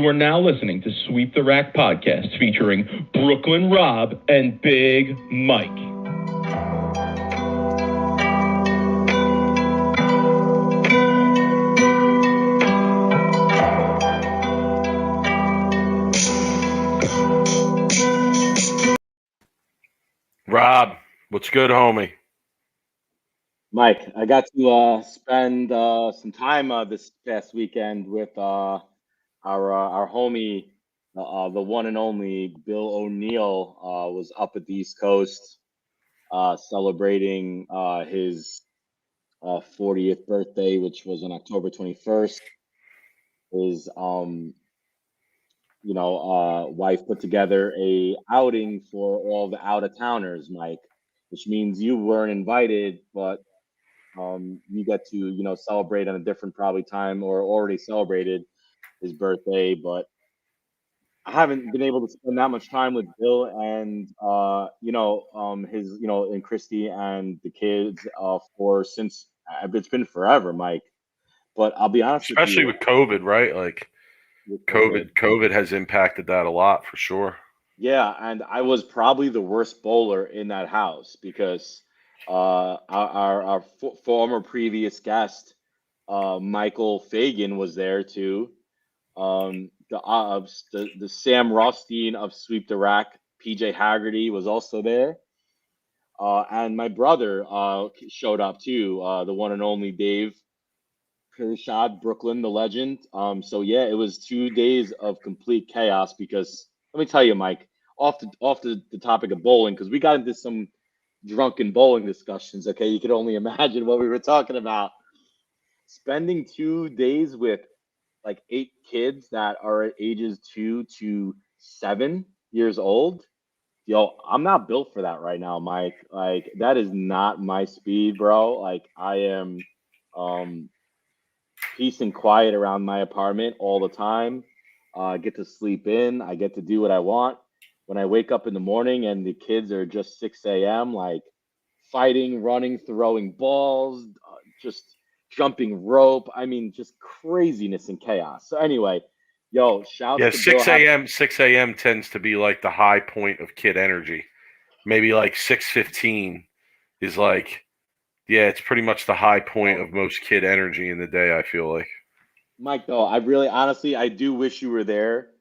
You are now listening to Sweep the Rack podcast featuring Brooklyn Rob and Big Mike. Rob, what's good, homie? Mike, I got to spend some time this past weekend with our homie, the one and only Bill O'Neill. Was up at the East Coast celebrating his 40th birthday, which was on October 21st. His wife put together a outing for all the out-of-towners, Mike, which means you weren't invited, but you get to, celebrate on a different probably time or already celebrated his birthday, but I haven't been able to spend that much time with Bill and, his, and Christy and the kids since it's been forever, Mike. But I'll be honest Especially with with COVID, right? Like you. COVID has impacted that a lot for sure. Yeah, and I was probably the worst bowler in that house because our former previous guest, Michael Fagan, was there too. The Sam Rothstein of Sweep the Rack, PJ Haggerty, was also there. And my brother showed up too, the one and only Dave Pershad, Brooklyn, the legend. So yeah, it was 2 days of complete chaos because let me tell you, Mike, off the topic of bowling, because we got into some drunken bowling discussions. Okay, you could only imagine what we were talking about. Spending 2 days with like 8 kids that are at ages 2 to 7 years old. Yo, I'm not built for that right now, Mike. Like that is not my speed, bro. Like I am peace and quiet around my apartment all the time. I get to sleep in. I get to do what I want. When I wake up in the morning and the kids are just 6 a.m., like fighting, running, throwing balls, just jumping rope. I mean, just craziness and chaos. So anyway, yo, shouts Yeah, to Bill. 6 a.m. tends to be like the high point of kid energy. Maybe like 6:15 is like, yeah, it's pretty much the high point of most kid energy in the day, I feel like. Mike, though, I really honestly I do wish you were there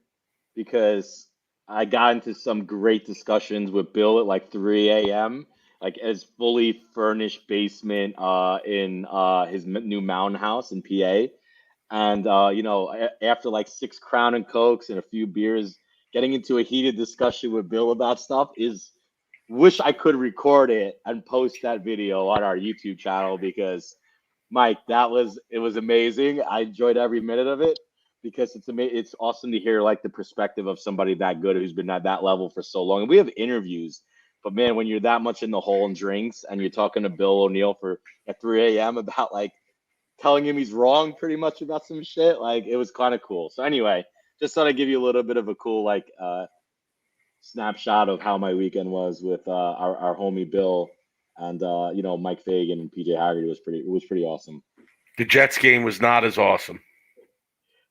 because I got into some great discussions with Bill at like 3 a.m. like his fully furnished basement in his new mountain house in PA. And after like 6 Crown and Cokes and a few beers, getting into a heated discussion with Bill about stuff is wish I could record it and post that video on our YouTube channel because Mike, it was amazing. I enjoyed every minute of it because it's awesome to hear like the perspective of somebody that good who's been at that level for so long. And we have interviews, but man, when you're that much in the hole in drinks and you're talking to Bill O'Neill at 3 a.m. about like telling him he's wrong pretty much about some shit, like it was kind of cool. So anyway, just thought I'd give you a little bit of a cool like snapshot of how my weekend was with our homie Bill and Mike Fagan and PJ Haggerty. It was pretty awesome. The Jets game was not as awesome.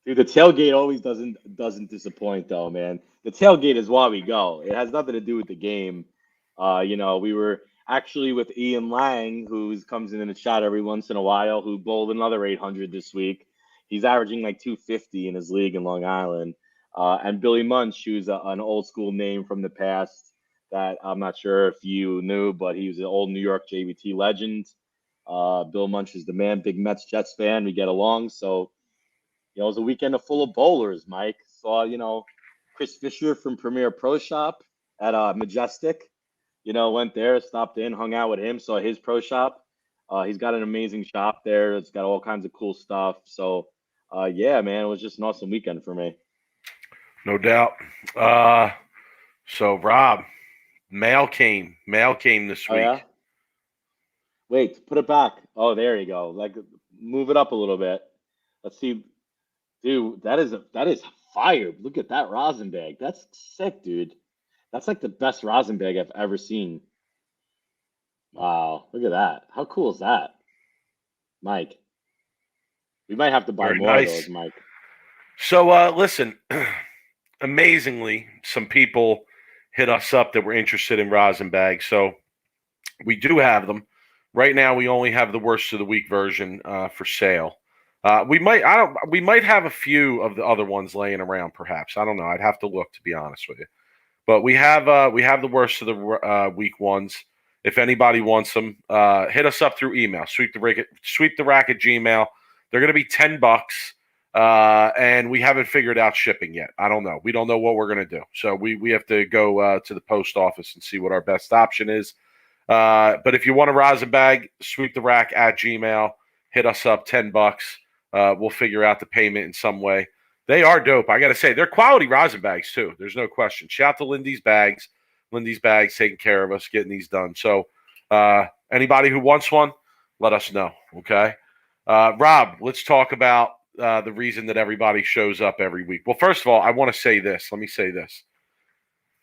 Dude, the tailgate always doesn't disappoint though, man. The tailgate is why we go. It has nothing to do with the game. We were actually with Ian Lang, who comes in the chat every once in a while, who bowled another 800 this week. He's averaging like 250 in his league in Long Island. And Billy Munch, who's an old school name from the past that I'm not sure if you knew, but he was an old New York JVT legend. Bill Munch is the man, big Mets Jets fan. We get along. So, it was a weekend full of bowlers, Mike. Saw, Chris Fisher from Premier Pro Shop at Majestic. Went there, stopped in, hung out with him, saw his pro shop. He's got an amazing shop there. It's got all kinds of cool stuff. So, yeah, man, it was just an awesome weekend for me. No doubt. So, Rob, mail came this week. Yeah? Wait, put it back. Oh, there you go. Like, move it up a little bit. Let's see. Dude, that is fire. Look at that rosin bag. That's sick, dude. That's like the best rosin bag I've ever seen. Wow, look at that. How cool is that? Mike. We might have to buy Very more nice. of those, Mike. So listen, amazingly, some people hit us up that were interested in rosin bags. So we do have them. Right now, we only have the worst of the week version for sale. We might have a few of the other ones laying around, perhaps. I don't know. I'd have to look, to be honest with you. But we have the worst of the week ones. If anybody wants them, hit us up through email. Sweep the rack at Gmail. They're going to be $10, and we haven't figured out shipping yet. I don't know. We don't know what we're going to do. So we have to go to the post office and see what our best option is. But if you want a rosin bag, sweep the rack at Gmail. Hit us up, $10. We'll figure out the payment in some way. They are dope. I got to say, they're quality rosin bags, too. There's no question. Shout out to Lindy's Bags. Lindy's Bags taking care of us, getting these done. So anybody who wants one, let us know, okay? Rob, let's talk about the reason that everybody shows up every week. Well, first of all, I want to say this. Let me say this.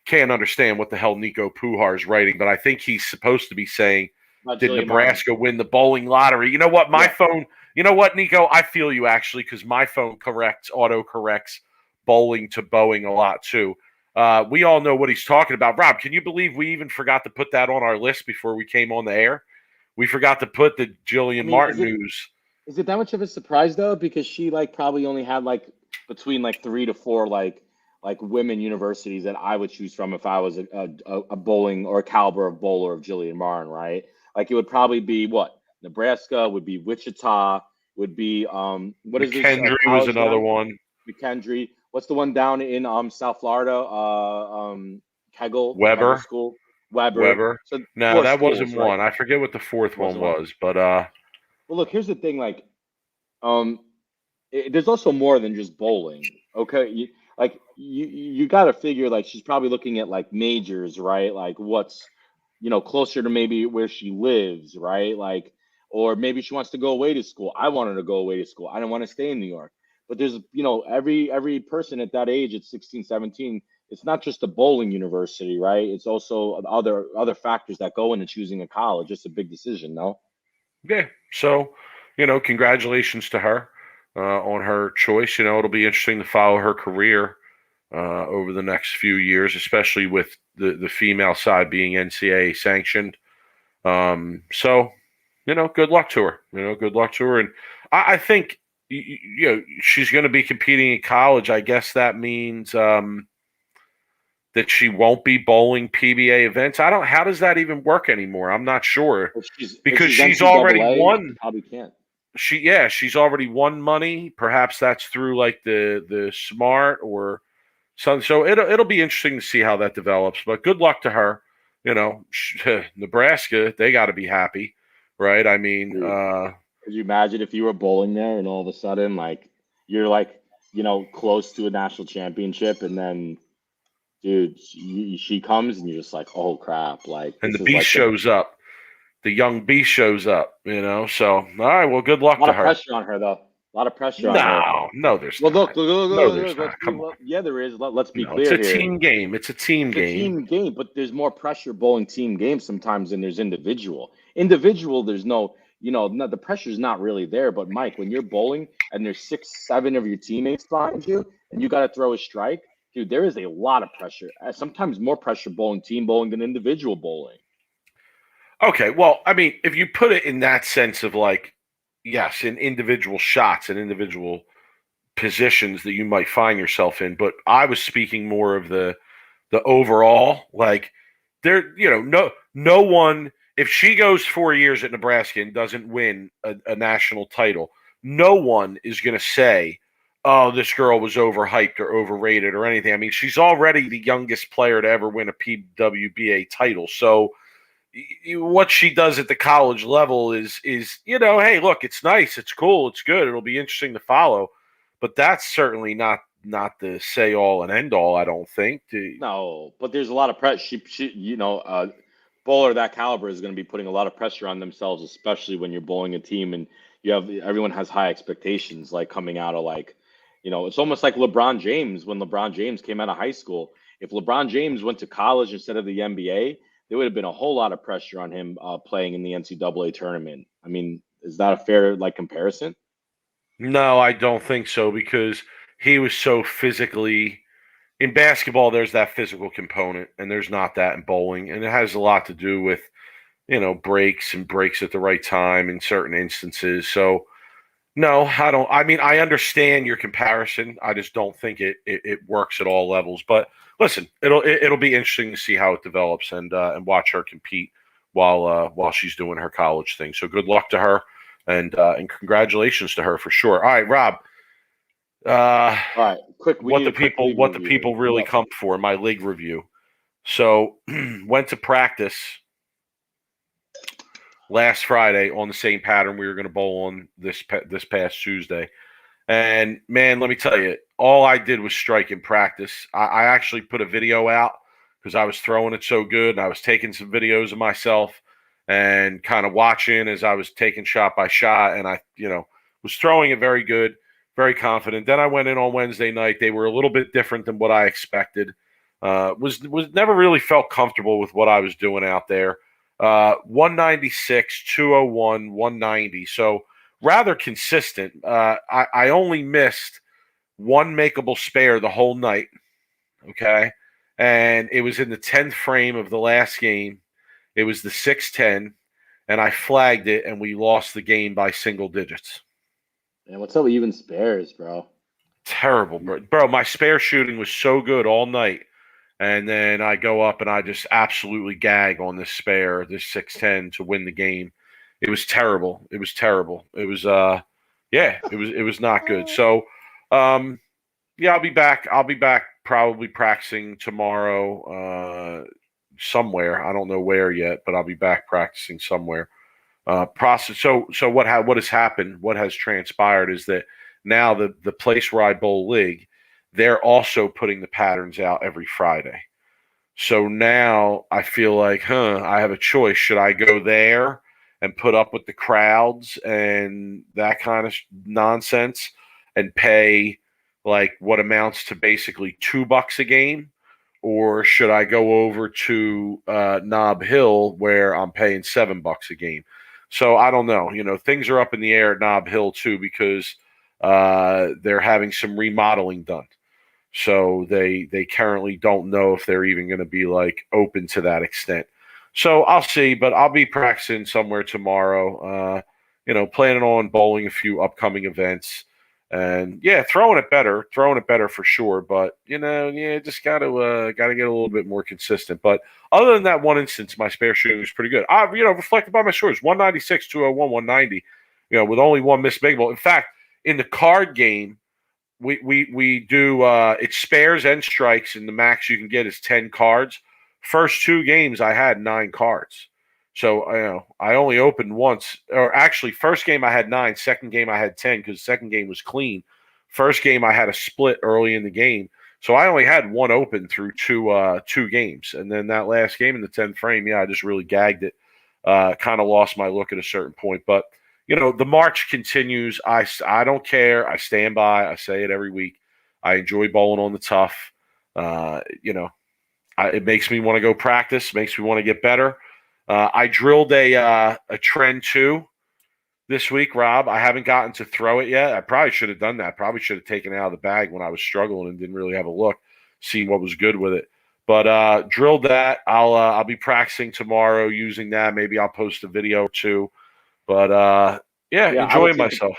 Can't understand what the hell Nico Pujar is writing, but I think he's supposed to be saying, did Jillian Nebraska win the bowling lottery? You know what? My phone, you know what, Nico? I feel you actually, because my phone auto corrects bowling to Boeing a lot too. We all know what he's talking about. Rob, can you believe we even forgot to put that on our list before we came on the air? We forgot to put the Jillian Martin news. Is it that much of a surprise though? Because she probably only had between 3 to 4 women universities that I would choose from if I was a bowling or a caliber of bowler of Jillian Martin, right? It would probably be what? Nebraska, would be Wichita, would be what is this? McKendree was another one. McKendree. What's the one down in South Florida? Kegel Weber School. Weber. So no, that schools, wasn't right? one. I forget what the fourth one was, but well, look, here's the thing. There's also more than just bowling. Okay, you got to figure she's probably looking at majors, right? What's closer to maybe where she lives, right? Or maybe she wants to go away to school. I wanted to go away to school. I don't want to stay in New York. But there's every person at that age, at 16, 17, it's not just a bowling university, right? It's also other factors that go into choosing a college. It's a big decision, no? yeah. So, congratulations to her on her choice. It'll be interesting to follow her career over the next few years, especially with the female side being NCAA sanctioned. So, good luck to her. Good luck to her. And I think, she's going to be competing in college. I guess that means that she won't be bowling PBA events. How does that even work anymore? I'm not sure. Because she's already won. Probably can't. She's already won money. Perhaps that's through the Smart or something. So it'll be interesting to see how that develops. But good luck to her. Nebraska, they got to be happy, right? I mean, could you imagine if you were bowling there and all of a sudden you're close to a national championship and then dude, she comes and you're just oh crap, and the beast shows up. The young beast shows up, So all right, well, good luck to her. A lot of pressure on her, though. A lot of pressure on her. No, there's not. Look, no, there's not. Come on. Yeah, there is. Let's be clear. It's a here. team game. It's a team game. But there's more pressure bowling team games sometimes than there's individual. Individual, there's no, the pressure's not really there. But Mike, when you're bowling and there's 6, 7 of your teammates behind you and you got to throw a strike, dude, there is a lot of pressure. Sometimes more pressure bowling team bowling than individual bowling. Okay, well, I mean, if you put it in that sense of yes, in individual shots and individual positions that you might find yourself in, but I was speaking more of the overall. There, no one. If she goes 4 years at Nebraska and doesn't win a national title, no one is going to say, "Oh, this girl was overhyped or overrated" or anything. I mean, she's already the youngest player to ever win a PWBA title, so. What she does at the college level is hey, look, it's nice, it's cool, it's good, it'll be interesting to follow, but that's certainly not the say all and end all. I don't think. No, but there's a lot of pressure. She bowler of that caliber is going to be putting a lot of pressure on themselves, especially when you're bowling a team and everyone has high expectations. Coming out of it's almost like LeBron James when LeBron James came out of high school. If LeBron James went to college instead of the NBA. There would have been a whole lot of pressure on him playing in the NCAA tournament. I mean, is that a fair comparison? No, I don't think so because he was so physically in basketball. There's that physical component, and there's not that in bowling, and it has a lot to do with breaks and breaks at the right time in certain instances. So no, I don't. I mean, I understand your comparison. I just don't think it works at all levels. But listen, it'll be interesting to see how it develops and watch her compete while she's doing her college thing. So good luck to her, and congratulations to her for sure. All right, Rob. All right, quick. What the people really come for, my league review. So went to practice last Friday on the same pattern we were going to bowl on this past Tuesday. And man, let me tell you, all I did was strike in practice. I actually put a video out because I was throwing it so good, and I was taking some videos of myself and kind of watching as I was taking shot by shot, and I, was throwing it very good, very confident. Then I went in on Wednesday night. They were a little bit different than what I expected. Was never really felt comfortable with what I was doing out there. 196, 201, 190. So rather consistent. I only missed one makeable spare the whole night. Okay. And it was in the 10th frame of the last game. It was the 6-10, and I flagged it, and we lost the game by single digits. Man, what's up with even spares, bro? Terrible, bro. Bro, my spare shooting was so good all night. And then I go up and I just absolutely gag on this spare, this 6-10 to win the game. It was terrible. It was terrible. It was it was not good. So I'll be back. I'll be back probably practicing tomorrow somewhere. I don't know where yet, but I'll be back practicing somewhere. So what has happened, what has transpired is that now the place where I bowl league, they're also putting the patterns out every Friday. So now I feel like, I have a choice. Should I go there and put up with the crowds and that kind of nonsense and pay like what amounts to basically $2 a game? Or should I go over to Nob Hill where I'm paying $7 a game? So I don't know. Things are up in the air at Nob Hill too because they're having some remodeling done. So they currently don't know if they're even going to be like open to that extent. So I'll see, but I'll be practicing somewhere tomorrow. Planning on bowling a few upcoming events, and throwing it better for sure. But just gotta get a little bit more consistent. But other than that one instance, my spare shooting was pretty good. I reflected by my scores: 196, 201, 190. With only one missed big ball. In fact, in the card game. We do it's spares and strikes, and the max you can get is 10 cards. First two games I had 9 cards. So I only opened once, or actually first game I had 9, second game I had 10 because the second game was clean. First game I had a split early in the game. So I only had one open through two games. And then that last game in the 10th frame, I just really gagged it. Kind of lost my look at a certain point, but the march continues. I don't care. I stand by. I say it every week. I enjoy bowling on the tough. It makes me want to go practice. Makes me want to get better. I drilled a trend 2 this week, Rob. I haven't gotten to throw it yet. I probably should have done that. Probably should have taken it out of the bag when I was struggling and didn't really have a look, see what was good with it. But drilled that. I'll be practicing tomorrow using that. Maybe I'll post a video or two. But enjoying myself.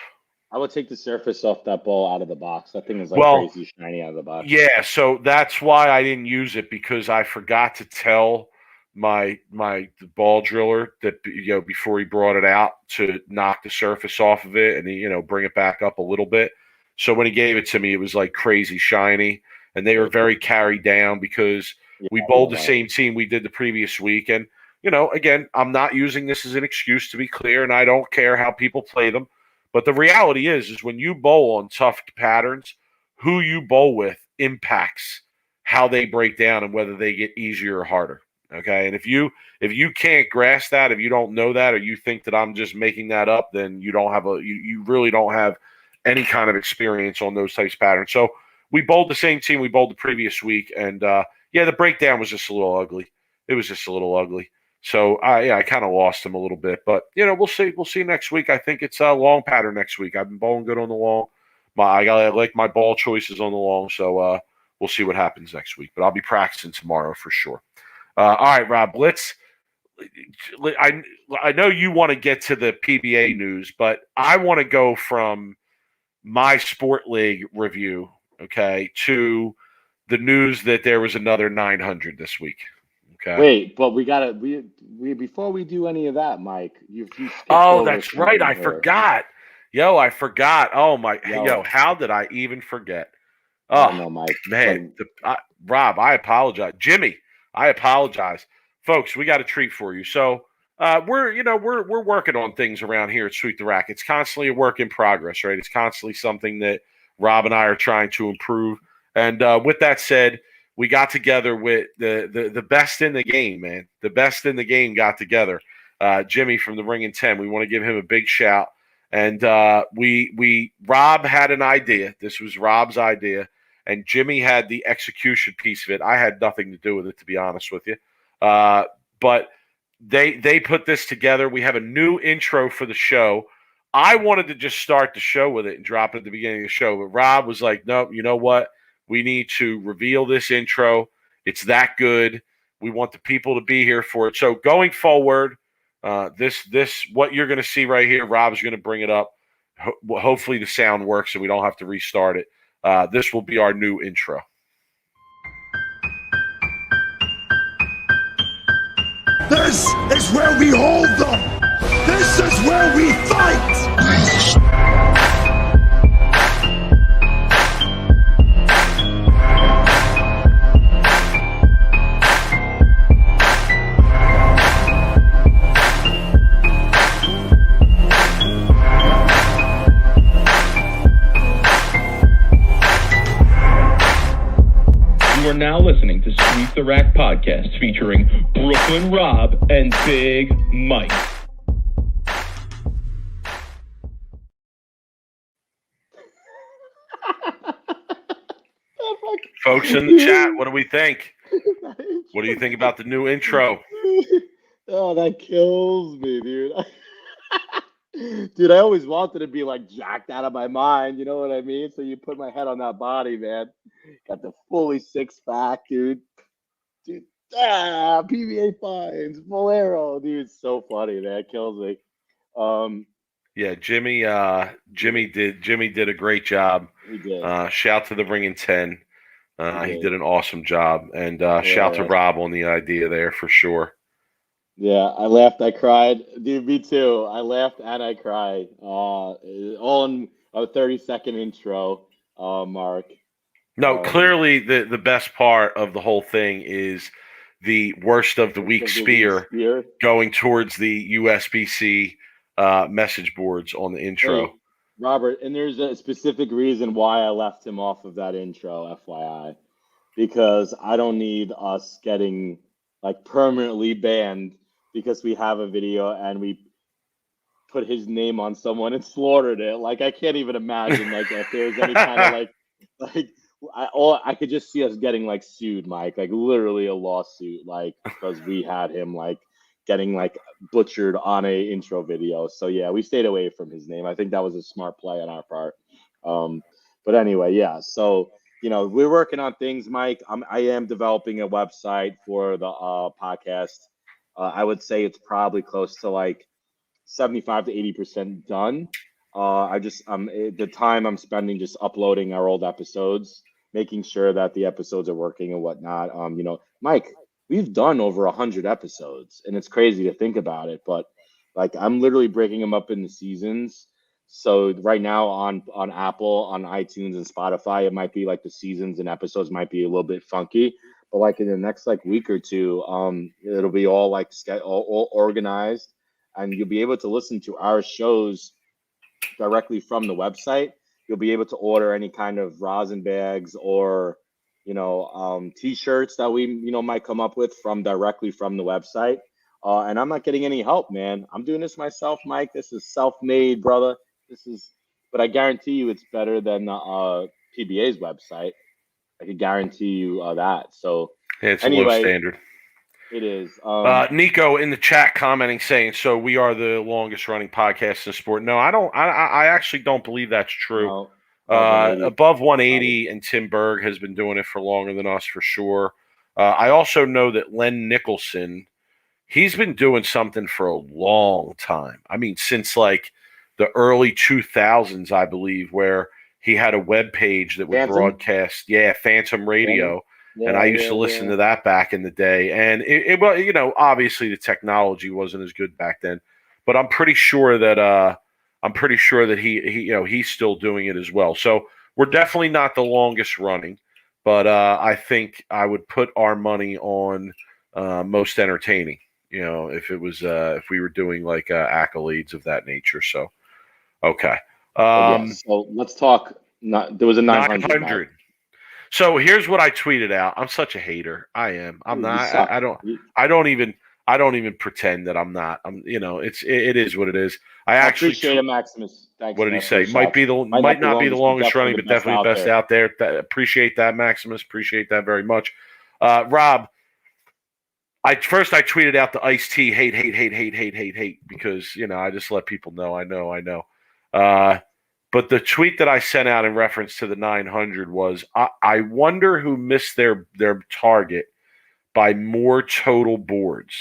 I would take the surface off that ball out of the box. That thing is crazy shiny out of the box. Yeah, so that's why I didn't use it because I forgot to tell my ball driller that before he brought it out to knock the surface off of it and bring it back up a little bit. So when he gave it to me, it was like crazy shiny, and they were very carried down because we bowled the same team we did the previous week. And again, I'm not using this as an excuse, to be clear, and I don't care how people play them. But the reality is when you bowl on tough patterns, who you bowl with impacts how they break down and whether they get easier or harder. Okay, and if you can't grasp that, if you don't know that, or you think that I'm just making that up, then you don't have you really don't have any kind of experience on those types of patterns. So we bowled the same team we bowled the previous week, and the breakdown was just a little ugly. It was just a little ugly. So I kind of lost him a little bit, but we'll see. We'll see next week. I think it's a long pattern next week. I've been bowling good on the long. I like my ball choices on the long, so we'll see what happens next week. But I'll be practicing tomorrow for sure. All right, Rob, I know you want to get to the PBA news, but I want to go from my sport league review, okay, to the news that there was another 900 this week. Okay. Wait, but we before we do any of that, Mike, you skipped Oh, over that's right. I here. forgot. I forgot. Oh my, how did I even forget? I Oh don't know, Mike. man, Rob, I apologize. Jimmy, I apologize, folks. We got a treat for you. So we're working on things around here at Sweep the Rack. It's constantly a work in progress, right? It's constantly something that Rob and I are trying to improve. And with that said, we got together with the best in the game, man. The best in the game got together. Jimmy from the Ring and 10. We want to give him a big shout. And Rob had an idea. This was Rob's idea. And Jimmy had the execution piece of it. I had nothing to do with it, to be honest with you. But they put this together. We have a new intro for the show. I wanted to just start the show with it and drop it at the beginning of the show. But Rob was like, no, you know what? We need to reveal this intro. It's that good. We want the people to be here for it. So going forward, this what you're going to see right here, Rob's going to bring it up. Hopefully the sound works and we don't have to restart it. This will be our new intro. This is where we hold them. This is where we fight. You are now listening to Sweep the Rack podcast featuring Brooklyn Rob and Big Mike. Folks in the chat, what do we think? What do you think about the new intro? Oh, that kills me, dude. Dude, I always wanted to be like jacked out of my mind, you know what I mean? So you put my head on that body, man. Got the fully six-pack, dude. Dude, PBA fines, Bolero, dude. It's so funny, man. It kills me. Yeah, Jimmy did a great job. He did. Shout to the Ring and 10. He did an awesome job. And shout to Rob on the idea there for sure. Yeah, I laughed, I cried. Dude, me too. I laughed and I cried. All in a 30-second intro, Mark. No, clearly the best part of the whole thing is the worst of the week spear going towards the USBC message boards on the intro. Hey, Robert, and there's a specific reason why I left him off of that intro, FYI. Because I don't need us getting like permanently banned because we have a video and we put his name on someone and slaughtered it. Like I can't even imagine like if there's any kind of I could just see us getting like sued, Mike, like literally a lawsuit, like because we had him like getting like butchered on a intro video. So yeah, we stayed away from his name. I think that was a smart play on our part. But anyway, yeah. So we're working on things, Mike. I am developing a website for the podcast. I would say it's probably close to like 75 to 80% done. The time I'm spending just uploading our old episodes, making sure that the episodes are working and whatnot. Mike, we've done over 100 episodes, and it's crazy to think about it. But like, I'm literally breaking them up into seasons. So right now on Apple, on iTunes and Spotify, it might be like the seasons and episodes might be a little bit funky. But like in the next like week or two, it'll be all like all organized, and you'll be able to listen to our shows directly from the website. You'll be able to order any kind of rosin bags or t-shirts that we might come up with directly from the website. And I'm not getting any help, man. I'm doing this myself, Mike. This is self-made, brother. But I guarantee you it's better than PBA's website. I can guarantee you that. So yeah, it's a low standard. It is. Nico in the chat commenting saying, so we are the longest running podcast in sport. No, I don't. I actually don't believe that's true. Above 180. Above 180, and Tim Berg has been doing it for longer than us for sure. I also know that Len Nicholson, he's been doing something for a long time. I mean, since like the early 2000s, I believe, where he had a web page that would Phantom? broadcast, Phantom Radio. And I used to listen to that back in the day. And it well, obviously the technology wasn't as good back then, but I'm pretty sure that he he's still doing it as well. So we're definitely not the longest running, but I think I would put our money on most entertaining. If it was if we were doing like accolades of that nature. So okay. So let's talk. There was a 900. 900. So here's what I tweeted out. I'm such a hater. I am. I'm not. I don't even pretend that I'm not. It is what it is. I actually appreciate it, Maximus. Thanks. What did he say? Might not be the longest running, but definitely best out there. Appreciate that, Maximus. Appreciate that very much. Rob, I tweeted out the Ice-T hate because I just let people know. I know. But the tweet that I sent out in reference to the 900 was, I wonder who missed their target by more total boards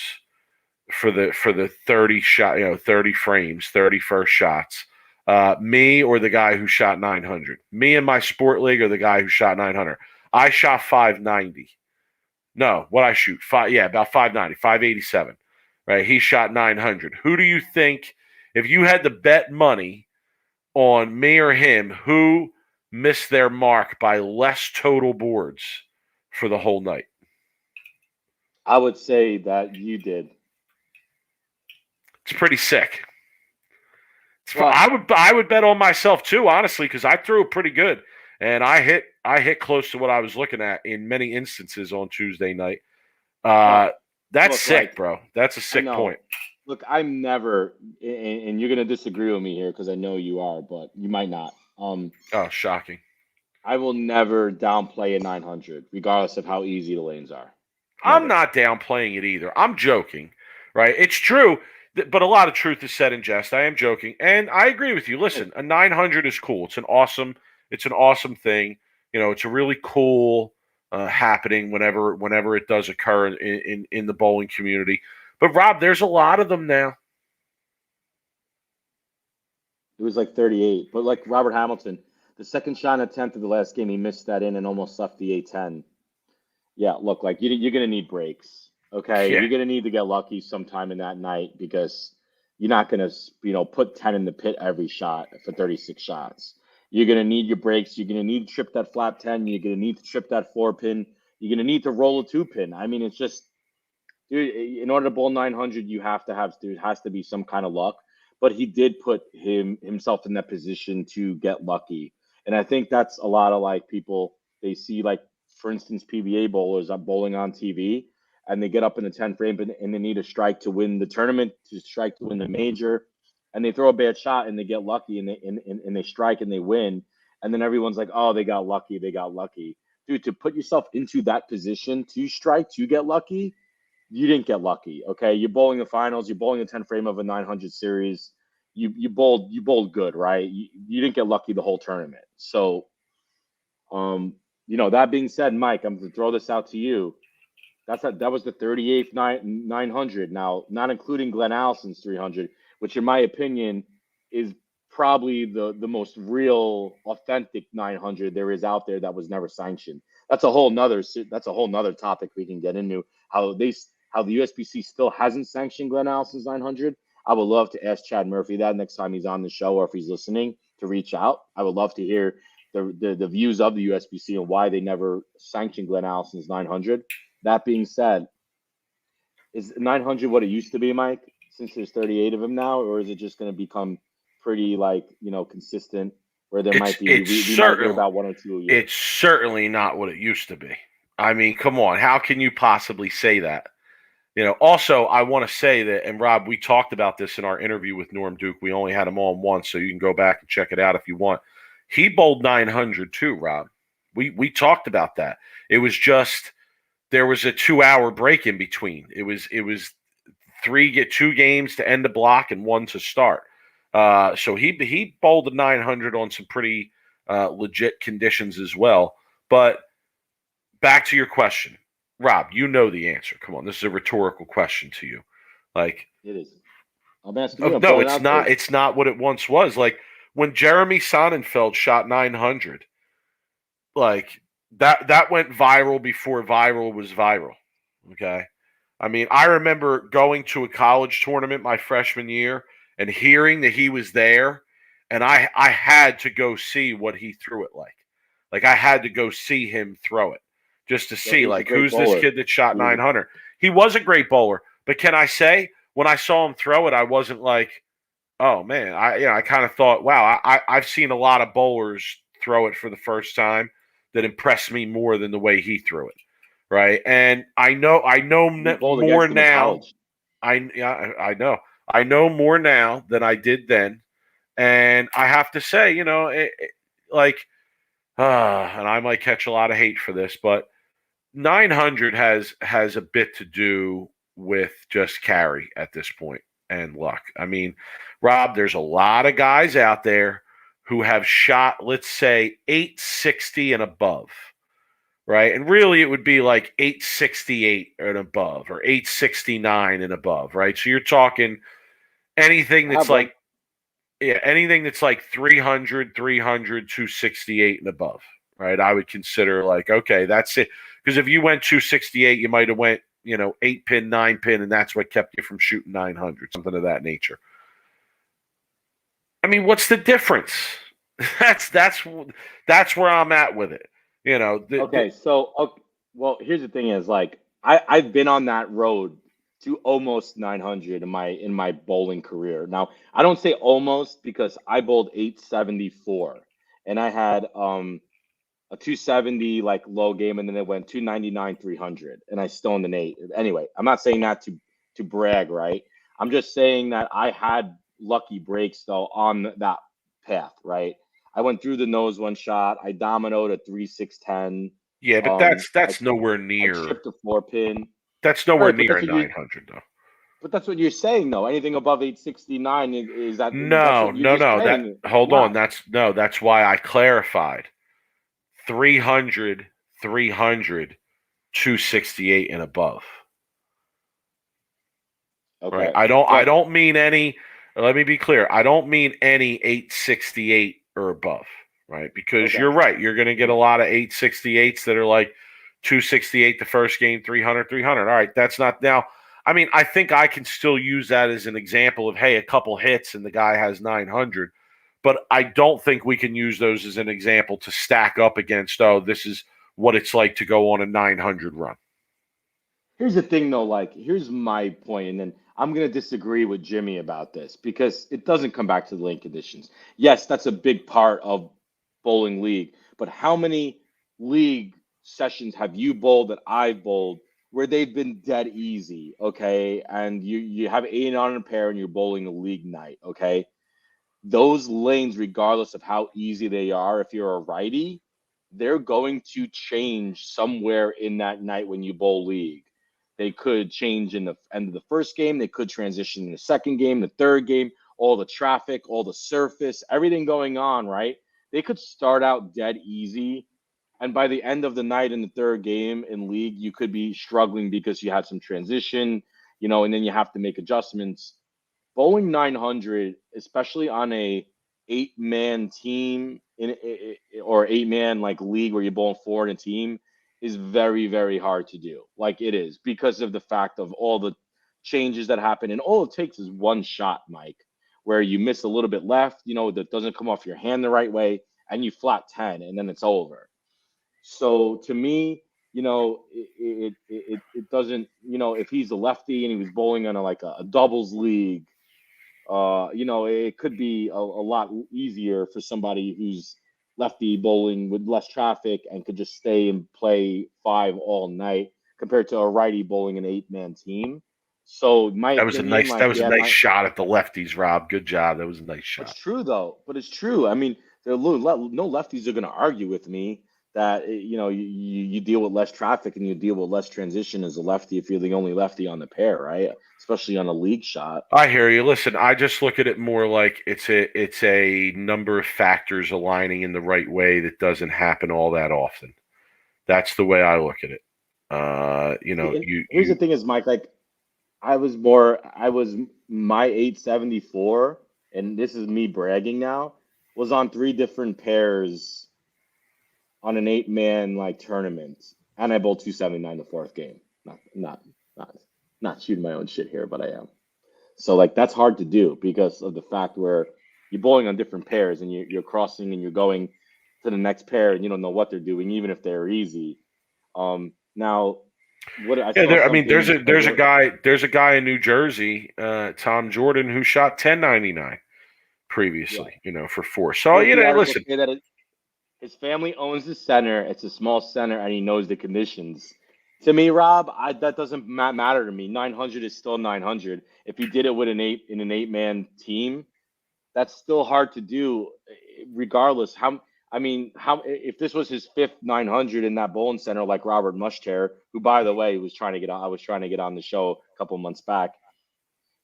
for the 30 shot, 30 frames, 30 first shots. Me or the guy who shot 900. Me in my sport league or the guy who shot 900. I shot 590. No, what I shoot? About 590, 587. Right? He shot 900. Who do you think, if you had to bet money on me or him, who missed their mark by less total boards for the whole night? I would say that you did. It's pretty sick. I would bet on myself too, honestly, because I threw it pretty good, and I hit close to what I was looking at in many instances on Tuesday night. That's sick, bro. That's a sick point. Look, I'm never, and you're gonna disagree with me here because I know you are, but you might not. Shocking. I will never downplay a 900, regardless of how easy the lanes are. I'm not downplaying it either. I'm joking, right? It's true, but a lot of truth is said in jest. I am joking, and I agree with you. Listen, a 900 is cool. It's an awesome thing. It's a really cool happening whenever it does occur in the bowling community. But Rob, there's a lot of them now. It was like 38, but like Robert Hamilton, the second shot attempt of the last game, he missed that in and almost left the A10. Yeah, look, like you're going to need breaks, okay? Yeah. You're going to need to get lucky sometime in that night because you're not going to, put 10 in the pit every shot for 36 shots. You're going to need your breaks. You're going to need to trip that flap 10. You're going to need to trip that 4-pin. You're going to need to roll a 2-pin. I mean, it's just, dude, in order to bowl 900, there has to be some kind of luck. But he did put himself in that position to get lucky. And I think that's a lot of like people, they see like, for instance, PBA bowlers are bowling on TV and they get up in the 10th frame and they need a strike to win the tournament, to strike to win the major. And they throw a bad shot and they get lucky and they strike and they win. And then everyone's like, oh, they got lucky. Dude, to put yourself into that position to strike, to get lucky, you didn't get lucky, okay? You're bowling the finals. You're bowling the 10th frame of a 900 series. You bowled good, right? You didn't get lucky the whole tournament. So, that being said, Mike, I'm going to throw this out to you. That was the 38th 900. Now, not including Glenn Allison's 300, which in my opinion is probably the most real, authentic 900 there is out there that was never sanctioned. That's a whole nother topic we can get into. How the USBC still hasn't sanctioned Glenn Allison's 900. I would love to ask Chad Murphy that next time he's on the show, or if he's listening, to reach out. I would love to hear the views of the USBC and why they never sanctioned Glenn Allison's 900. That being said, is 900 what it used to be, Mike, since there's 38 of them now, or is it just going to become pretty consistent where there might be we might hear about one or two a year? It's certainly not what it used to be. I mean, come on, how can you possibly say that? Also, I want to say that, and Rob, we talked about this in our interview with Norm Duke. We only had him on once, so you can go back and check it out if you want. He bowled 900 too, Rob. We talked about that. It was just there was a 2-hour break in between. It was 2 games to end the block and 1 to start. So he bowled a 900 on some pretty legit conditions as well. But back to your question, Rob, you know the answer. Come on, this is a rhetorical question to you. Like, It is. I'm asking you. I'm no, throwing it it's out not. there. It's not what it once was. Like when Jeremy Sonnenfeld shot 900, like that went viral before viral was viral. Okay. I mean, I remember going to a college tournament my freshman year and hearing that he was there, and I had to go see what he threw it like. Like I had to go see him throw it just to Well, see he was a like great who's this bowler. kid that shot He was a- 900. He was a great bowler, but can I say when I saw him throw it, I wasn't like, oh man, I kind of thought, wow, I've seen a lot of bowlers throw it for the first time that impressed me more than the way he threw it, right? And I know You bowled more against him in now. college. I know more now than I did then, and I have to say, like, and I might catch a lot of hate for this, but 900 has a bit to do with just carry at this point and luck. I mean, Rob, there's a lot of guys out there who have shot, let's say, 860 and above, right? And really, it would be like 868 and above, or 869 and above, right? So you're talking anything I that's have one. like, yeah, anything that's like 300, 300, 268 and above, right? I would consider like, okay, that's it. Because if you went 268, you might have went, 8-pin, 9-pin, and that's what kept you from shooting 900, something of that nature. I mean, what's the difference? That's where I'm at with it. Okay, well, here's the thing: is like I've been on that road to almost 900 in my bowling career. Now I don't say almost because I bowled 874, and I had a 270 like low game, and then it went 299, 300, and I stoned an eight. Anyway, I'm not saying that to brag, right? I'm just saying that I had lucky breaks though on that path, right? I went through the nose one shot. I dominoed a 3-6-10. Yeah, but I that's nowhere I near. chipped a 4-pin. That's All nowhere right, but near that's a what you 900 though. but that's what you're saying though. Anything above 869 is that's No, what you're no, just no. saying. Hold on. Why? That's why I clarified. 300, 300, 268 and above. Right. Okay. I But don't mean any, let me be clear. I don't mean any 868 or above, right? Because okay. you're right. You're going to get a lot of 868s that are like 268 the first game, 300, 300. All right. That's not now. I mean, I think I can still use that as an example of, hey, a couple hits and the guy has 900. But I don't think we can use those as an example to stack up against, oh, this is what it's like to go on a 900 run. here's the thing though, like here's my point, and then I'm gonna disagree with Jimmy about this because it doesn't come back to the lane conditions. Yes, that's a big part of bowling league, but how many league sessions have you bowled that I've bowled where they've been dead easy, okay? And you have 8 on a pair and you're bowling a league night, okay? Those lanes, regardless of how easy they are, if you're a righty, they're going to change somewhere in that night when you bowl league. They could change in the end of the first game. They could transition in the second game, the third game, all the traffic, all the surface, everything going on, right? They could start out dead easy. And by the end of the night in the third game in league, you could be struggling because you had some transition, and then you have to make adjustments. Bowling 900, especially on a 8-man team or 8-man like league where you're bowling four in a team, is very, very hard to do. Like it is because of the fact of all the changes that happen, and all it takes is one shot, Mike, where you miss a little bit left, that doesn't come off your hand the right way, and you flat 10, and then it's over. So to me, it doesn't, if he's a lefty and he was bowling on a doubles league, it could be a lot easier for somebody who's lefty bowling with less traffic and could just stay and play five all night compared to a righty bowling an 8-man team. So my opinion, That like, was a yeah, nice shot at the lefties, Rob. Good job. That was a nice it's shot. true though, but it's true. I mean, no lefties are going to argue with me that you deal with less traffic and you deal with less transition as a lefty if you're the only lefty on the pair, right? Especially on a league shot. I hear you. Listen, I just look at it more like it's a number of factors aligning in the right way that doesn't happen all that often. That's the way I look at it. Here's the thing is, Mike, like I was my 874, and this is me bragging now, was on 3 different pairs on an 8-man like tournament, and I bowled 279 the 4th game. Not shooting my own shit here, but I am. So like that's hard to do because of the fact where you're bowling on different pairs and you're crossing and you're going to the next pair and you don't know what they're doing, even if they're easy. Now, what I there's a guy in New Jersey, Tom Jordan, who shot 1099 previously, for 4. So listen. His family owns the center. It's a small center, and he knows the conditions. To me, Rob, that doesn't matter to me. 900 is still 900. If he did it with an 8-man team, that's still hard to do, regardless. If this was his 5th 900 in that bowling center, like Robert Mushter, who, by the way, I was trying to get on the show a couple months back.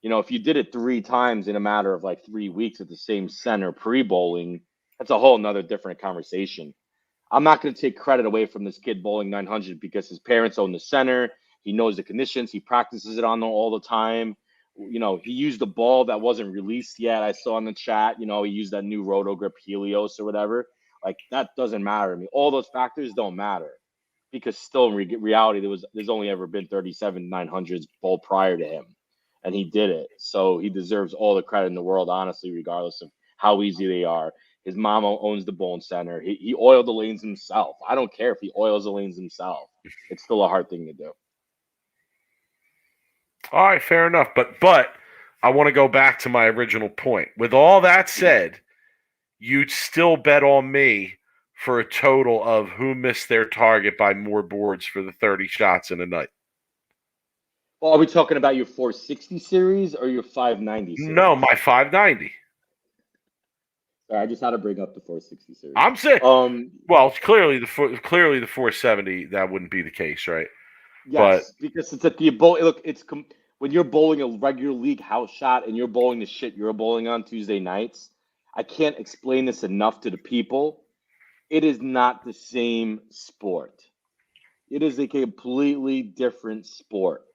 If you did it 3 times in a matter of like 3 weeks at the same center pre-bowling, that's a whole nother different conversation. I'm not going to take credit away from this kid bowling 900 because his parents own the center. He knows the conditions. He practices it on them all the time. He used the ball that wasn't released yet. I saw in the chat, he used that new Roto Grip Helios or whatever. Like, that doesn't matter to me. All those factors don't matter because still in reality, there's only ever been 37 900s bowled prior to him, and he did it. So he deserves all the credit in the world, honestly, regardless of how easy they are. His mom owns the bowling center. He oiled the lanes himself. I don't care if he oils the lanes himself. It's still a hard thing to do. All right, fair enough. But I want to go back to my original point. With all that said, you'd still bet on me for a total of who missed their target by more boards for the 30 shots in a night. Well, are we talking about your 460 series or your 590 series? No, my 590. Sorry, I just had to bring up the 460 series. I'm saying, well, clearly the 470, that wouldn't be the case, right? Yes, because it's at the bowl. Look, when you're bowling a regular league house shot and you're bowling the shit you're bowling on Tuesday nights. I can't explain this enough to the people. It is not the same sport. It is a completely different sport.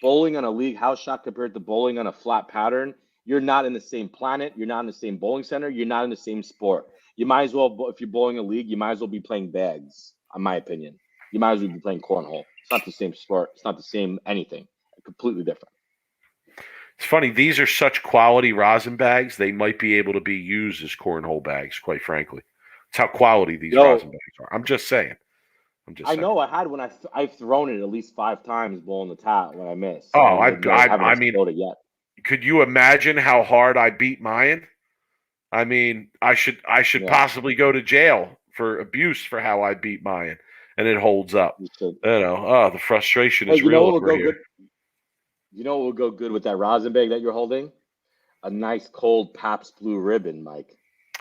Bowling on a league house shot compared to bowling on a flat pattern, you're not in the same planet. You're not in the same bowling center. You're not in the same sport. You might as well, if you're bowling a league, you might as well be playing bags, in my opinion. You might as well be playing cornhole. It's not the same sport. It's not the same anything. Completely different. It's funny. These are such quality rosin bags. They might be able to be used as cornhole bags, quite frankly. It's how quality these rosin bags are. I'm just saying. I know I had when I've thrown it at least 5 times bowling the top when I missed. Oh, I mean, it yet. Could you imagine how hard I beat mine? I mean, I should possibly go to jail for abuse for how I beat mine, and it holds up. The frustration is real over here. You know what will go good with that rosin bag that you're holding? A nice cold Pabst Blue Ribbon, Mike.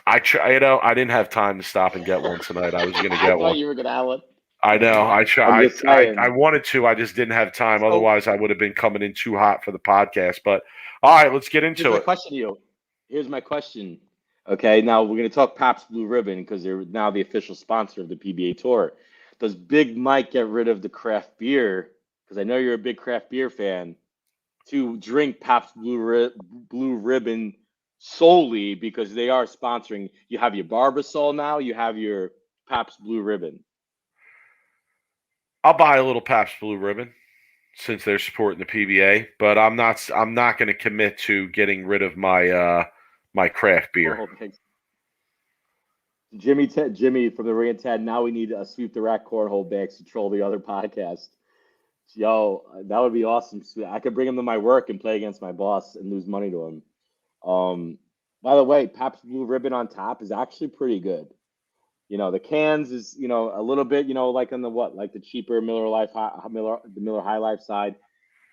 I didn't have time to stop and get one tonight. I was going to get one. You were going to have one. I know. I wanted to. I just didn't have time. Otherwise, I would have been coming in too hot for the podcast. But all right, let's get into it. Here's my question. Okay, now we're going to talk Pabst Blue Ribbon because they're now the official sponsor of the PBA Tour. Does Big Mike get rid of the craft beer? Because I know you're a big craft beer fan. To drink Pabst Blue Ribbon solely because they are sponsoring. You have your Barbasol now. You have your Pabst Blue Ribbon. I'll buy a little Pabst Blue Ribbon since they're supporting the PBA, but I'm not going to commit to getting rid of my my craft beer. Jimmy from the Ring and Ted. Now we need a sweep the rack cornhole bags to troll the other podcast. Yo, that would be awesome. I could bring him to my work and play against my boss and lose money to him. By the way, Pabst Blue Ribbon on tap is actually pretty good. The cans is, a little bit, like on the cheaper Miller High Life side.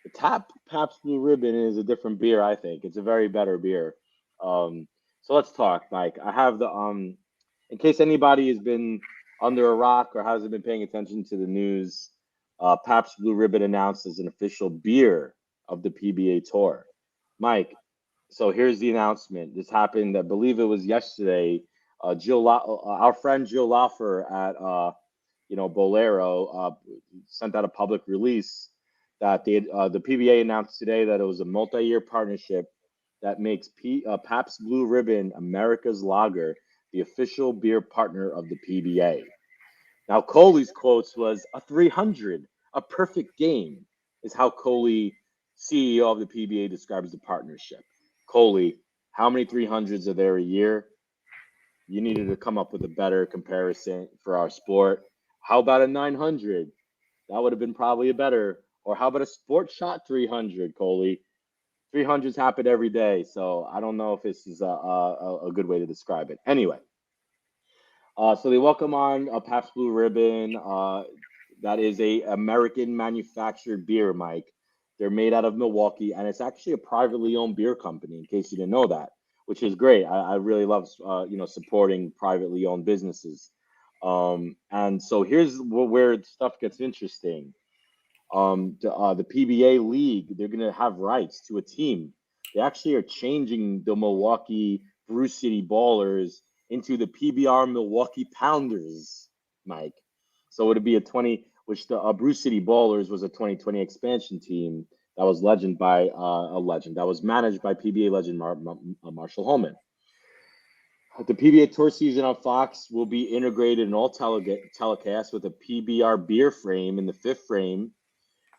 The Pabst Blue Ribbon is a different beer, I think. It's a very better beer. So let's talk, Mike. I have in case anybody has been under a rock or hasn't been paying attention to the news, Pabst Blue Ribbon announced as an official beer of the PBA Tour. Mike, so here's the announcement. This happened, I believe it was yesterday. Our friend Jill Laffer at Bolero sent out a public release that the PBA announced today that it was a multi-year partnership that makes Pabst Blue Ribbon America's Lager the official beer partner of the PBA. Now, Coley's quotes was a 300, a perfect game, is how Coley, CEO of the PBA, describes the partnership. Coley, how many 300s are there a year? You needed to come up with a better comparison for our sport. How about a 900? That would have been probably a better. Or how about a sports shot 300, Coley? 300s happen every day, so I don't know if this is a good way to describe it. Anyway, so they welcome on a Pabst Blue Ribbon. That is a American manufactured beer, Mike. They're made out of Milwaukee, and it's actually a privately owned beer company, in case you didn't know that, which is great. I really love, supporting privately owned businesses. And so here's where stuff gets interesting. The PBA league, they're going to have rights to a team. They actually are changing the Milwaukee Brew City Ballers into the PBR Milwaukee Pounders, Mike. So it'd be which the Brew City Ballers was a 2020 expansion team that was that was managed by PBA legend Marshall Holman. The PBA Tour season on Fox will be integrated in all telecasts with a PBR beer frame in the fifth frame,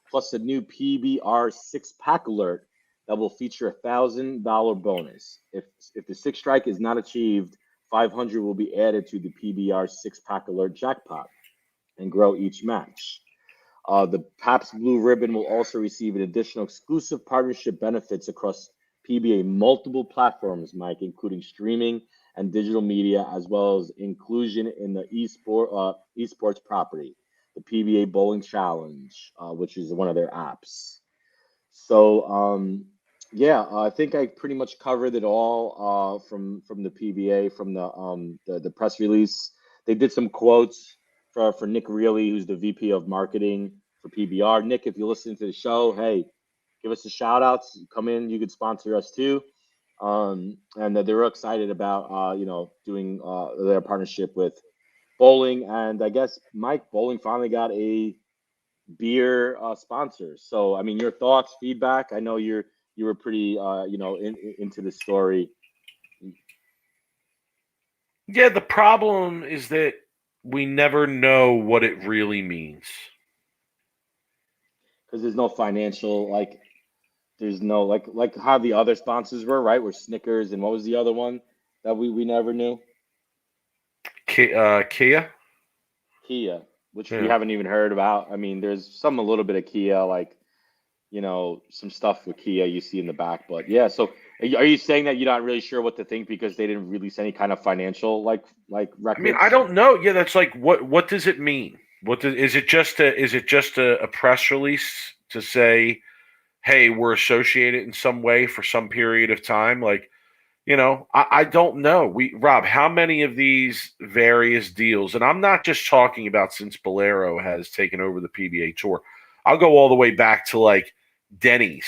plus a new PBR six-pack alert that will feature a $1,000 bonus. If the sixth strike is not achieved, 500 will be added to the PBR six-pack alert jackpot and grow each match. The Pabst Blue Ribbon will also receive an additional exclusive partnership benefits across PBA multiple platforms, Mike, including streaming and digital media, as well as inclusion in the esports property, the PBA Bowling Challenge, which is one of their apps. So, I think I pretty much covered it all from the PBA, from the press release. They did some quotes for Nick Reilly, who's the VP of marketing for PBR. Nick, if you're listening to the show, hey, give us a shout out. Come in, you could sponsor us too. And they were excited about doing their partnership with bowling. And I guess, Mike, bowling finally got a beer sponsor. So, I mean, your thoughts, feedback. I know you were pretty into the story. Yeah, the problem is that we never know what it really means. Because there's no financial, there's no, like how the other sponsors were, right? Were Snickers, and what was the other one that we never knew? Kia? Kia, which we haven't even heard about. I mean, there's a little bit of Kia, some stuff with Kia you see in the back. But yeah, so are you saying that you're not really sure what to think because they didn't release any kind of financial records? I mean, I don't know. Yeah, that's what does it mean? Is it just a press release to say, hey, we're associated in some way for some period of time? I don't know. Rob, how many of these various deals, and I'm not just talking about since Bolero has taken over the PBA Tour. I'll go all the way back to Denny's.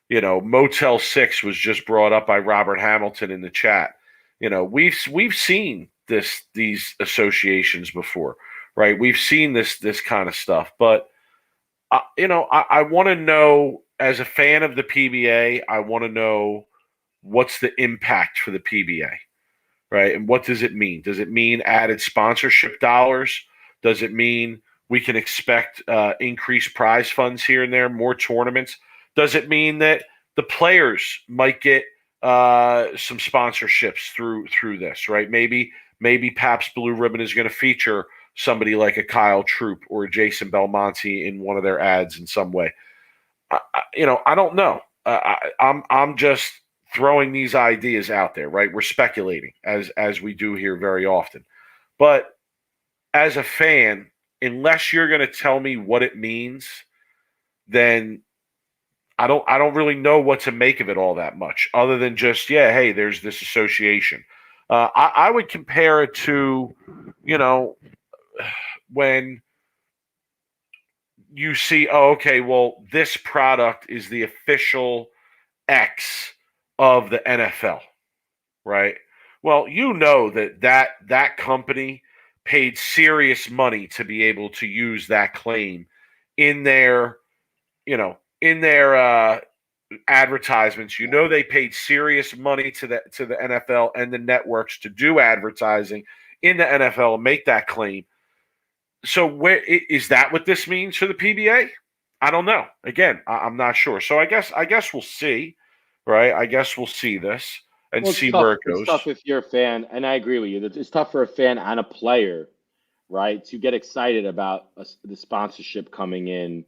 Motel 6 was just brought up by Robert Hamilton in the chat. We've seen these associations before, right? We've seen this kind of stuff, but I want to know, as a fan of the PBA, I want to know what's the impact for the PBA, right? And what does it mean? Does it mean added sponsorship dollars? Does it mean we can expect increased prize funds here and there, more tournaments? Does it mean that the players might get some sponsorships through this, right? Maybe Pabst Blue Ribbon is going to feature somebody like a Kyle Troop or a Jason Belmonte in one of their ads in some way. I don't know. I'm just throwing these ideas out there, right? We're speculating as we do here very often. But as a fan, unless you're going to tell me what it means, then I don't really know what to make of it all that much, other than just, hey, there's this association. I would compare it to, when you see, oh, okay, well, this product is the official X of the NFL, right? Well, you know that company paid serious money to be able to use that claim in their, in their advertisements. You know, they paid serious money to the NFL and the networks to do advertising in the NFL and make that claim. So where is that what this means for the PBA? I don't know. Again, I'm not sure. So I guess we'll see, right? I guess we'll see this and Well, it's see tough. where it It's goes. tough if you're a fan, and I agree with you. It's tough for a fan and a player, right, to get excited about the sponsorship coming in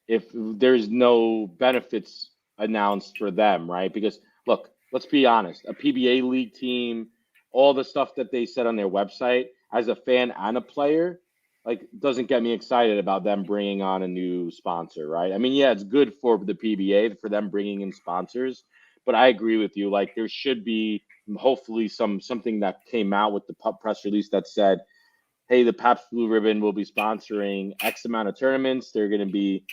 if there's no benefits announced for them, right? Because look, let's be honest, a PBA league team, all the stuff that they said on their website, as a fan and a player, like doesn't get me excited about them bringing on a new sponsor, right? I mean, yeah, it's good for the PBA for them bringing in sponsors, but I agree with you. Like there should be hopefully something that came out with the press release that said, hey, the Pabst Blue Ribbon will be sponsoring X amount of tournaments. They're going to be,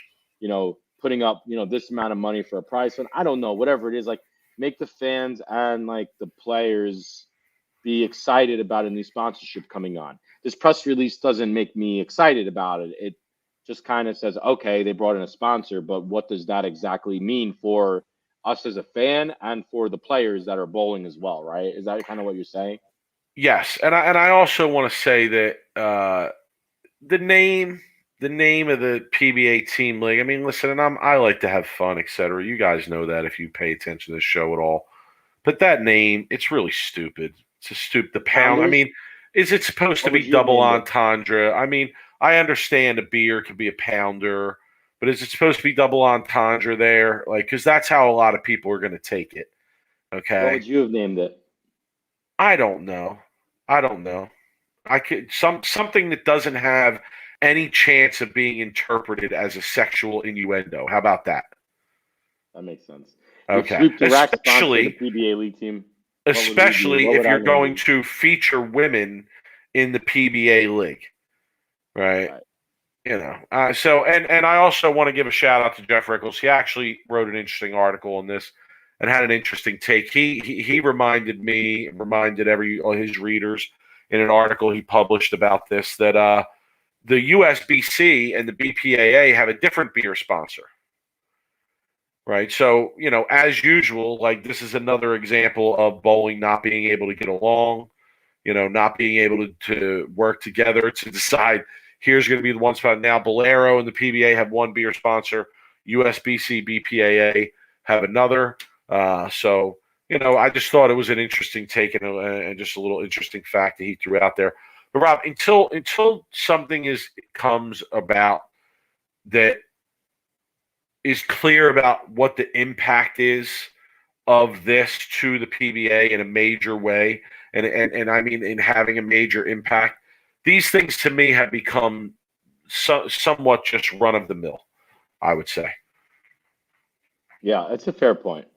putting up, this amount of money for a prize fund. I don't know, whatever it is, like make the fans and like the players be excited about a new sponsorship coming on. This press release doesn't make me excited about it. It just kind of says, okay, they brought in a sponsor, but what does that exactly mean for us as a fan and for the players that are bowling as well, right? Is that kind of what you're saying? Yes, and I also want to say that the name of the PBA team league. I mean, listen, and I like to have fun, etc. You guys know that if you pay attention to the show at all. But that name, it's really stupid. It's a stupid. The pound. I Founders? mean, is it supposed to What would be you have double named it? entendre? I mean, I understand a beer could be a pounder, but is it supposed to be double entendre there? Like, because that's how a lot of people are going to take it. What would Okay, you have named it? I don't know. I don't know. I could something that doesn't have any chance of being interpreted as a sexual innuendo. How about that? That makes sense. If Okay. Sweep Direct sponsored the PBA league team, what would we do? Especially What if would our you're name going be? to feature women in the PBA league, right? Right. And I also want to give a shout out to Jeff Rickles. He actually wrote an interesting article on this and had an interesting take. He reminded all his readers in an article he published about this that the USBC and the BPAA have a different beer sponsor. Right. So, as usual, like this is another example of bowling not being able to get along, not being able to work together to decide here's going to be the one spot. Now, Bolero and the PBA have one beer sponsor, USBC, BPAA have another. So, I just thought it was an interesting take and just a little interesting fact that he threw out there. But Rob, until something comes about that is clear about what the impact is of this to the PBA in a major way, and I mean in having a major impact, these things to me have become somewhat just run of the mill, I would say. Yeah, it's a fair point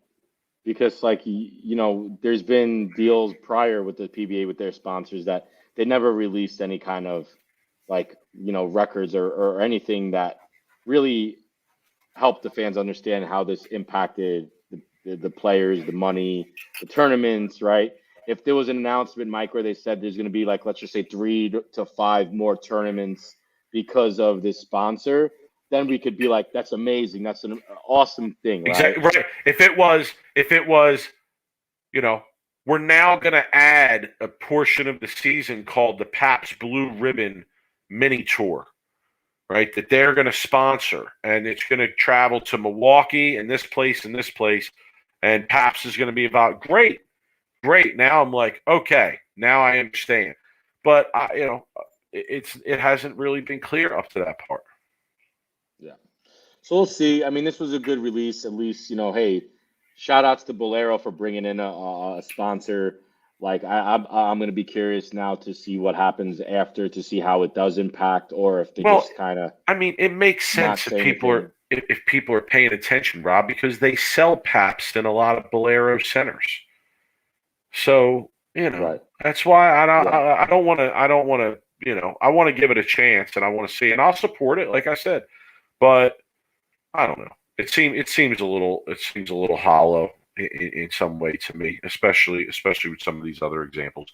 because, like, there's been deals prior with the PBA with their sponsors that they never released any kind of like, records or anything that really helped the fans understand how this impacted the players, the money, the tournaments, right? If there was an announcement, Mike, where they said there's going to be like, let's just say 3 to 5 more tournaments because of this sponsor, then we could be like, that's amazing. That's an awesome thing, right? Exactly right. If it was, we're now going to add a portion of the season called the Pabst Blue Ribbon Mini Tour, right? That they're going to sponsor, and it's going to travel to Milwaukee and this place, and Pabst is going to be about great. Now I'm like, okay, now I understand, but it hasn't really been clear up to that part. Yeah. So we'll see. I mean, this was a good release. At least, hey, shout outs to Bolero for bringing in a sponsor. Like I'm going to be curious now to see what happens after, to see how it does impact, or if they just kind of. I mean, it makes sense if people are paying attention, Rob, because they sell Pabst in a lot of Bolero centers. So Right. that's why I don't want to I want to give it a chance and I want to see, and I'll support it, like I said. But I don't know. It seems a little hollow in some way to me, especially with some of these other examples.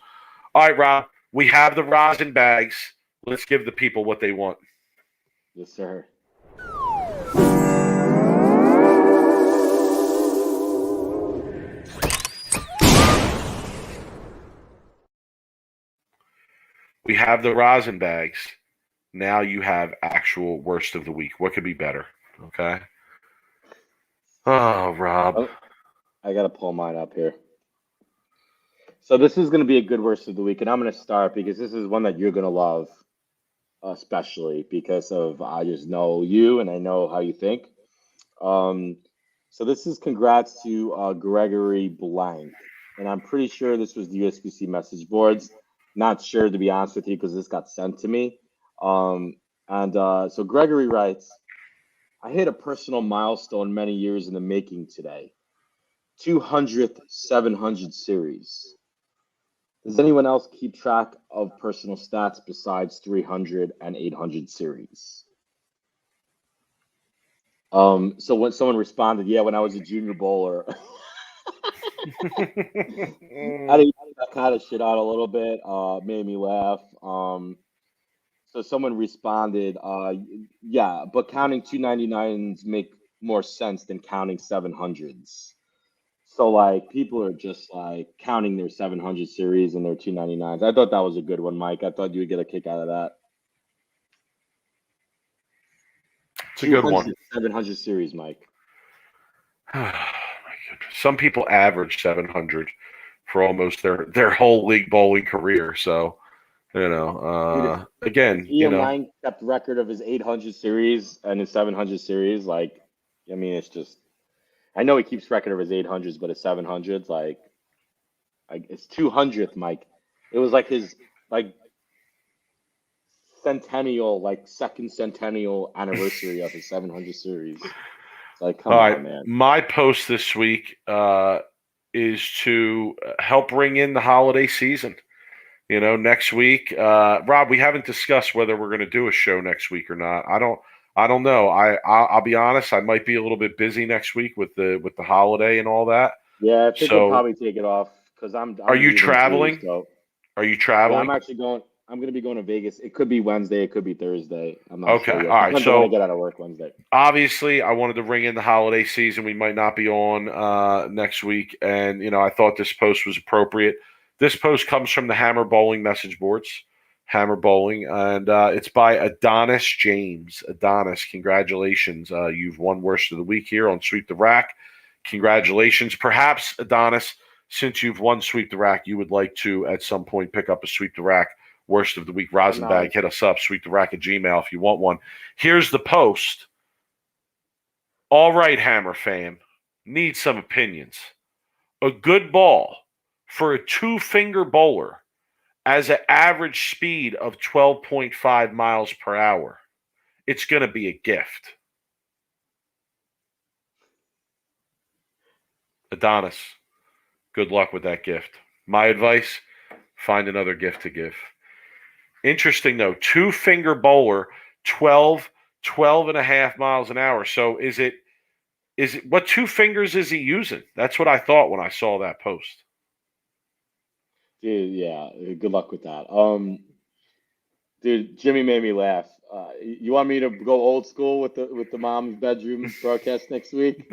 All right, Rob, we have the rosin bags. Let's give the people what they want. Yes, sir. We have the rosin bags. Now you have actual worst of the week. What could be better? Okay. Oh, Rob. Oh, I got to pull mine up here. So this is going to be a good worst of the week, and I'm going to start because this is one that you're going to love, especially because I just know you and I know how you think. So this is congrats to Gregory Blank, and I'm pretty sure this was the USBC message boards. Not sure, to be honest with you, because this got sent to me. So Gregory writes, I hit a personal milestone many years in the making today. 200th 700 series. Does anyone else keep track of personal stats besides 300 and 800 series? So when someone responded, yeah, when I was a junior bowler, I didn't kind of shit out a little bit, made me laugh. So someone responded, yeah, but counting 299s make more sense than counting 700s. So like people are just like counting their 700 series and their 299s. I thought that was a good one, Mike. I thought you would get a kick out of that. It's a good one. 700 series, Mike. Oh, my goodness. Some people average 700 for almost their whole league bowling career. So, again, Ian Lang kept record of his 800 series and his 700 series. Like, I mean, it's just, I know he keeps record of his 800s, but his 700s, like it's 200th, Mike. It was like his centennial, second centennial anniversary of his 700 series. It's like, come on, man. My post this week is to help ring in the holiday season. Next week, Rob, we haven't discussed whether we're going to do a show next week or not. I don't know. I'll be honest. I might be a little bit busy next week with the holiday and all that. Yeah, I think we'll probably take it off because I'm. Are you traveling? Are you traveling? Yeah, I'm actually going. I'm going to be going to Vegas. It could be Wednesday. It could be Thursday. I'm not sure yet. All right. So I get out of work Wednesday. Obviously, I wanted to ring in the holiday season. We might not be on next week, and I thought this post was appropriate. This post comes from the Hammer Bowling message boards. Hammer Bowling, and it's by Adonis James. Adonis, congratulations. You've won Worst of the Week here on Sweep the Rack. Congratulations. Perhaps, Adonis, since you've won Sweep the Rack, you would like to, at some point, pick up a Sweep the Rack Worst of the Week rosin bag. Hit us up, sweeptherack@gmail.com if you want one. Here's the post. All right, Hammer fam. Need some opinions. A good ball for a two-finger bowler as an average speed of 12.5 miles per hour, it's going to be a gift. Adonis, good luck with that gift. My advice, find another gift to give. Interesting, though. Two-finger bowler, 12 and a half miles an hour. So is it what two fingers is he using? That's what I thought when I saw that post. Dude, yeah. Good luck with that. Dude, Jimmy made me laugh. You want me to go old school with the mom's bedroom broadcast next week?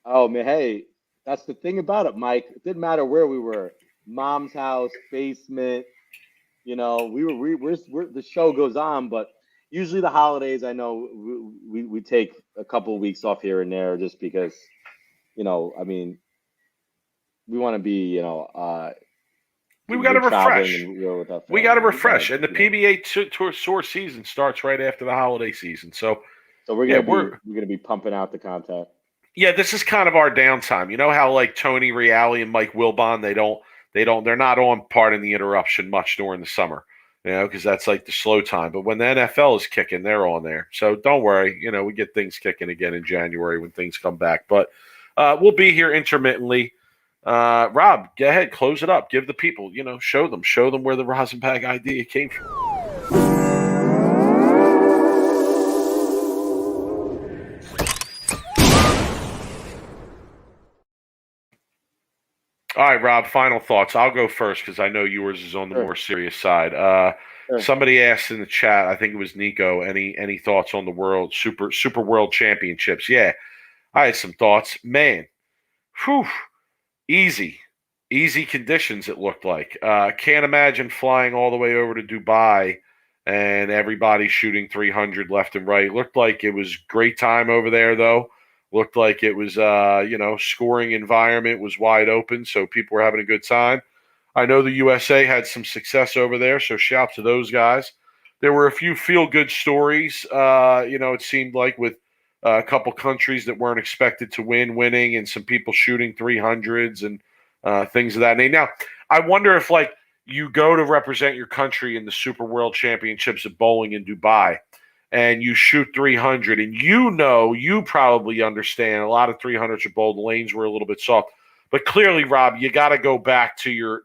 Oh man, hey, that's the thing about it, Mike. It didn't matter where we were. Mom's house, basement. We're the show goes on, but usually the holidays, I know we take a couple of weeks off here and there just because, I mean, we want to be, we got to refresh. We got to refresh, and the PBA tour season starts right after the holiday season. So we're gonna be pumping out the content. Yeah, this is kind of our downtime. You know how like Tony Reale and Mike Wilbon, they're not on Pardon the Interruption much during the summer, because that's like the slow time. But when the NFL is kicking, they're on there. So don't worry, we get things kicking again in January when things come back. But we'll be here intermittently. Rob, go ahead, close it up. Give the people, show them where the Rosenbag idea came from. All right, Rob, final thoughts. I'll go first because I know yours is on the more serious side. Sure. Somebody asked in the chat, I think it was Nico, any thoughts on the world super world championships? Yeah, I had some thoughts. Man, whew, easy conditions it looked like. Can't imagine flying all the way over to Dubai and everybody shooting 300 left and right. Looked like it was great time over there, though. Looked like it was, scoring environment was wide open, so people were having a good time. I know the USA had some success over there, so shout out to those guys. There were a few feel-good stories, it seemed like with a couple countries that weren't expected to winning, and some people shooting 300s and things of that nature. Now, I wonder if, you go to represent your country in the Super World Championships of bowling in Dubai, and you shoot 300, and you probably understand a lot of 300s are bowled. The lanes were a little bit soft. But clearly, Rob, you got to go back to your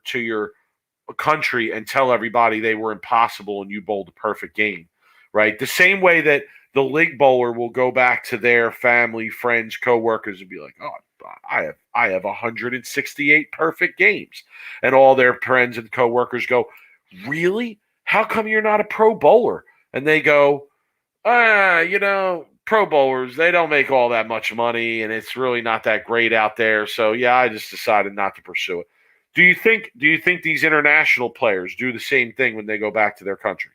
country and tell everybody they were impossible and you bowled a perfect game, right? The same way that the league bowler will go back to their family, friends, coworkers and be like, "Oh, I have 168 perfect games," and all their friends and coworkers go, "Really? How come you're not a pro bowler?" And they go, pro bowlers, they don't make all that much money and it's really not that great out there. So yeah, I just decided not to pursue it. Do you think these international players do the same thing when they go back to their country?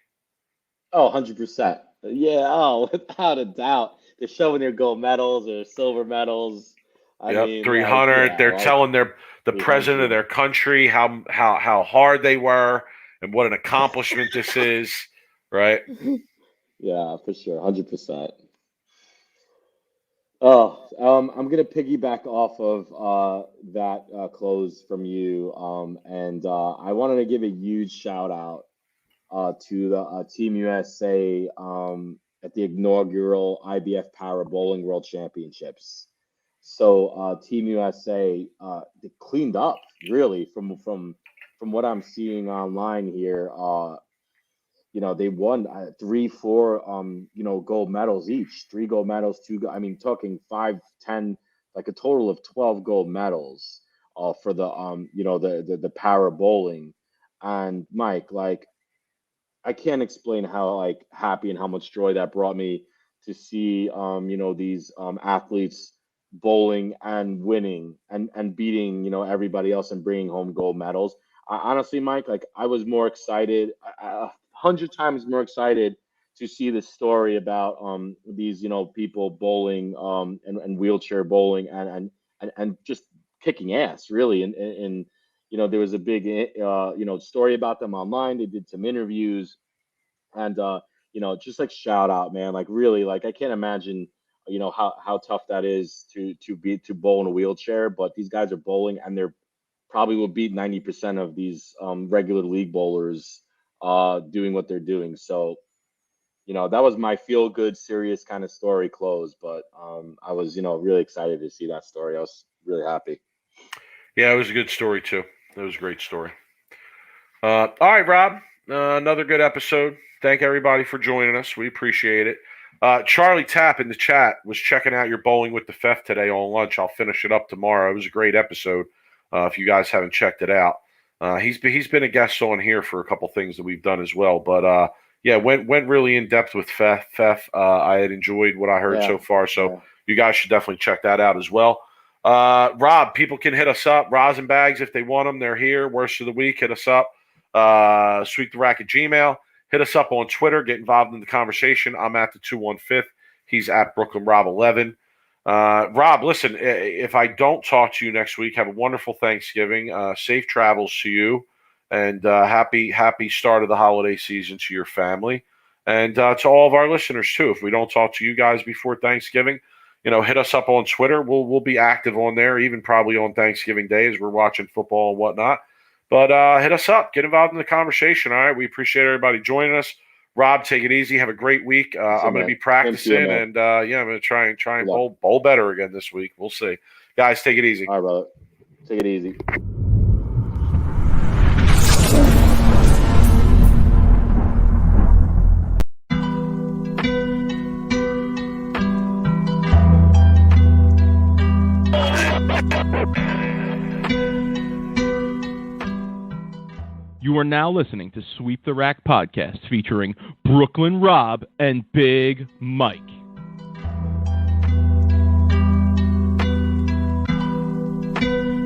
Oh, 100%. Yeah, without a doubt. They're showing their gold medals or silver medals. I mean, 300. They're telling the president of their country how hard they were and what an accomplishment this is, right? Yeah, for sure, 100%. Oh, I'm gonna piggyback off of that close from you, and I wanted to give a huge shout out to the Team USA at the inaugural IBF Power Bowling World Championships. So Team USA they cleaned up really from what I'm seeing online here. They won 3, 4, gold medals each. 3 gold medals, 2. I mean, talking 5, 10, like a total of 12 gold medals for the the power bowling. And Mike, I can't explain how happy and how much joy that brought me to see these athletes bowling and winning and beating everybody else and bringing home gold medals. Honestly, Mike, I was more excited, 100 times more excited to see the story about these people bowling and wheelchair bowling and just kicking ass really and there was a big story about them online. They did some interviews and just shout out, man, really, I can't imagine how tough that is to bowl in a wheelchair, but these guys are bowling and they're probably will beat 90% of these regular league bowlers doing what they're doing. So that was my feel good serious kind of story close, but I was really excited to see that story. I was really happy. Yeah, it was a good story too. It was a great story. All right, Rob, another good episode. Thank everybody for joining us. We appreciate it. Charlie Tapp in the chat was checking out your Bowling with the Fef today on lunch. I'll finish it up tomorrow. It was a great episode. If you guys haven't checked it out, he's been a guest on here for a couple things that we've done as well. But yeah, went really in depth with Fef. I had enjoyed what I heard so far. So you guys should definitely check that out as well. Rob, people can hit us up. Rosin Bags, if they want them, they're here. Worst of the week, hit us up. Sweep the Rack at Gmail. Hit us up on Twitter. Get involved in the conversation. I'm at the 215th. He's at Brooklyn Rob 11. Rob, listen, if I don't talk to you next week, have a wonderful Thanksgiving. Safe travels to you, and happy start of the holiday season to your family, and to all of our listeners too. If we don't talk to you guys before Thanksgiving, hit us up on Twitter. We'll be active on there, even probably on Thanksgiving Day as we're watching football and whatnot. But hit us up. Get involved in the conversation. All right. We appreciate everybody joining us. Rob, take it easy. Have a great week. I'm going to be practicing, and I'm going to try and bowl better again this week. We'll see. Guys, take it easy. All right, brother. Take it easy. You are now listening to Sweep the Rack podcast featuring Brooklyn Rob and Big Mike.